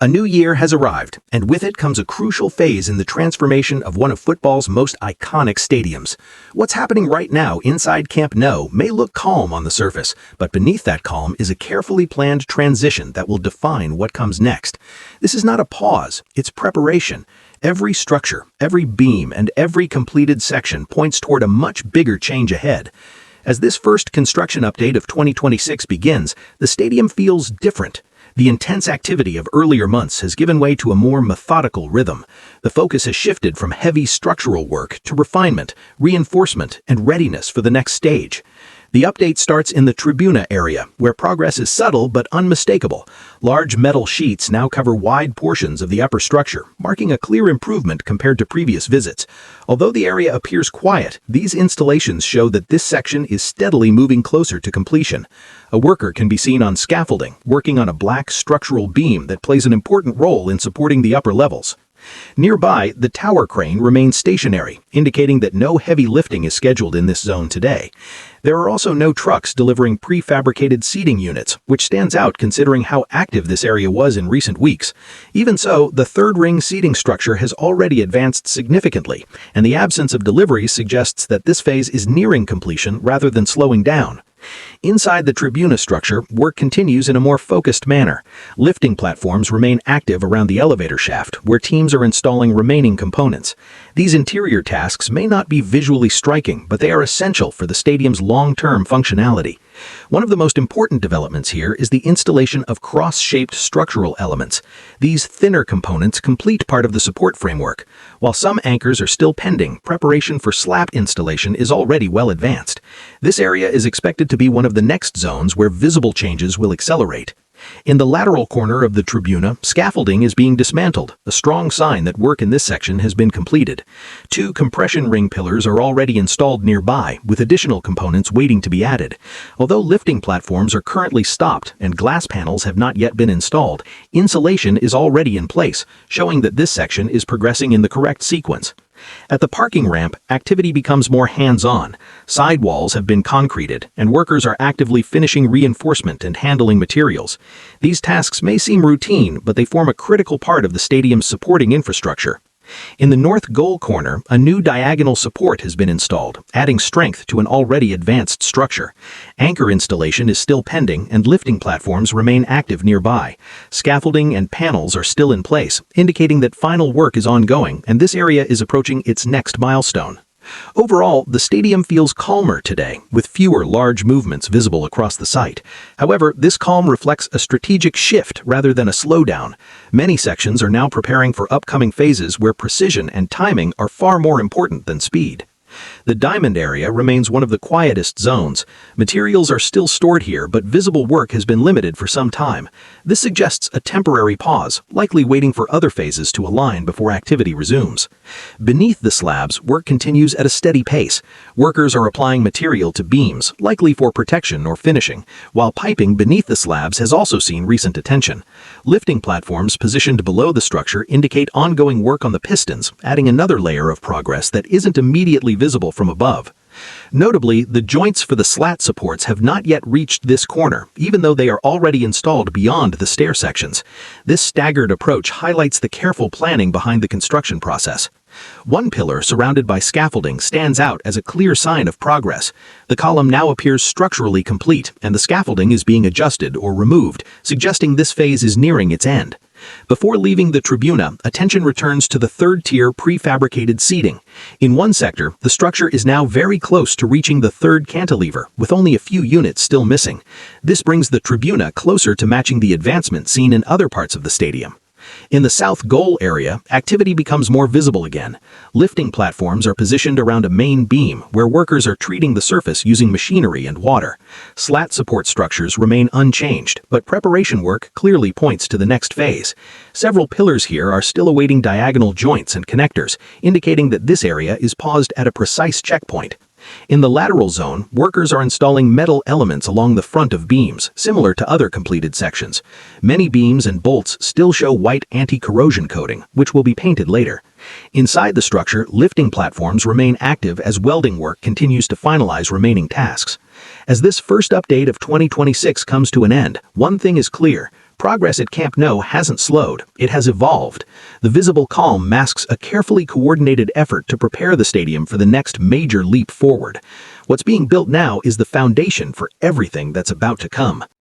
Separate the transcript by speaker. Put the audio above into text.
Speaker 1: A new year has arrived, and with it comes a crucial phase in the transformation of one of football's most iconic stadiums. What's happening right now inside Camp Nou may look calm on the surface, but beneath that calm is a carefully planned transition that will define what comes next. This is not a pause, it's preparation. Every structure, every beam, and every completed section points toward a much bigger change ahead. As this first construction update of 2026 begins, the stadium feels different. The intense activity of earlier months has given way to a more methodical rhythm. The focus has shifted from heavy structural work to refinement, reinforcement, and readiness for the next stage. The update starts in the Tribuna area, where progress is subtle but unmistakable. Large metal sheets now cover wide portions of the upper structure, marking a clear improvement compared to previous visits. Although the area appears quiet, these installations show that this section is steadily moving closer to completion. A worker can be seen on scaffolding, working on a black structural beam that plays an important role in supporting the upper levels. Nearby, the tower crane remains stationary, indicating that no heavy lifting is scheduled in this zone today. There are also no trucks delivering prefabricated seating units, which stands out considering how active this area was in recent weeks. Even so, the third-ring seating structure has already advanced significantly, and the absence of deliveries suggests that this phase is nearing completion rather than slowing down. Inside the Tribuna structure, work continues in a more focused manner. Lifting platforms remain active around the elevator shaft, where teams are installing remaining components. These interior tasks may not be visually striking, but they are essential for the stadium's long-term functionality. One of the most important developments here is the installation of cross-shaped structural elements. These thinner components complete part of the support framework. While some anchors are still pending, preparation for slab installation is already well advanced. This area is expected to be one of the next zones where visible changes will accelerate. In the lateral corner of the Tribuna, scaffolding is being dismantled, a strong sign that work in this section has been completed. 2 compression ring pillars are already installed nearby, with additional components waiting to be added. Although lifting platforms are currently stopped and glass panels have not yet been installed, insulation is already in place, showing that this section is progressing in the correct sequence. At the parking ramp, activity becomes more hands-on. Sidewalls have been concreted, and workers are actively finishing reinforcement and handling materials. These tasks may seem routine, but they form a critical part of the stadium's supporting infrastructure. In the north goal corner, a new diagonal support has been installed, adding strength to an already advanced structure. Anchor installation is still pending, and lifting platforms remain active nearby. Scaffolding and panels are still in place, indicating that final work is ongoing, and this area is approaching its next milestone. Overall, the stadium feels calmer today, with fewer large movements visible across the site. However, this calm reflects a strategic shift rather than a slowdown. Many sections are now preparing for upcoming phases where precision and timing are far more important than speed. The diamond area remains one of the quietest zones. Materials are still stored here, but visible work has been limited for some time. This suggests a temporary pause, likely waiting for other phases to align before activity resumes. Beneath the slabs, work continues at a steady pace. Workers are applying material to beams, likely for protection or finishing, while piping beneath the slabs has also seen recent attention. Lifting platforms positioned below the structure indicate ongoing work on the pistons, adding another layer of progress that isn't immediately visible from above. Notably, the joints for the slat supports have not yet reached this corner, even though they are already installed beyond the stair sections. This staggered approach highlights the careful planning behind the construction process. One pillar surrounded by scaffolding stands out as a clear sign of progress. The column now appears structurally complete, and the scaffolding is being adjusted or removed, suggesting this phase is nearing its end. Before leaving the Tribuna, attention returns to the third-tier prefabricated seating. In one sector, the structure is now very close to reaching the third cantilever, with only a few units still missing. This brings the Tribuna closer to matching the advancement seen in other parts of the stadium. In the south goal area, activity becomes more visible again. Lifting platforms are positioned around a main beam, where workers are treating the surface using machinery and water. Slat support structures remain unchanged, but preparation work clearly points to the next phase. Several pillars here are still awaiting diagonal joints and connectors, indicating that this area is paused at a precise checkpoint. In the lateral zone, workers are installing metal elements along the front of beams, similar to other completed sections. Many beams and bolts still show white anti-corrosion coating, which will be painted later. Inside the structure, lifting platforms remain active as welding work continues to finalize remaining tasks. As this first update of 2026 comes to an end, one thing is clear: Progress at Camp Nou hasn't slowed, it has evolved. The visible calm masks a carefully coordinated effort to prepare the stadium for the next major leap forward. What's being built now is the foundation for everything that's about to come.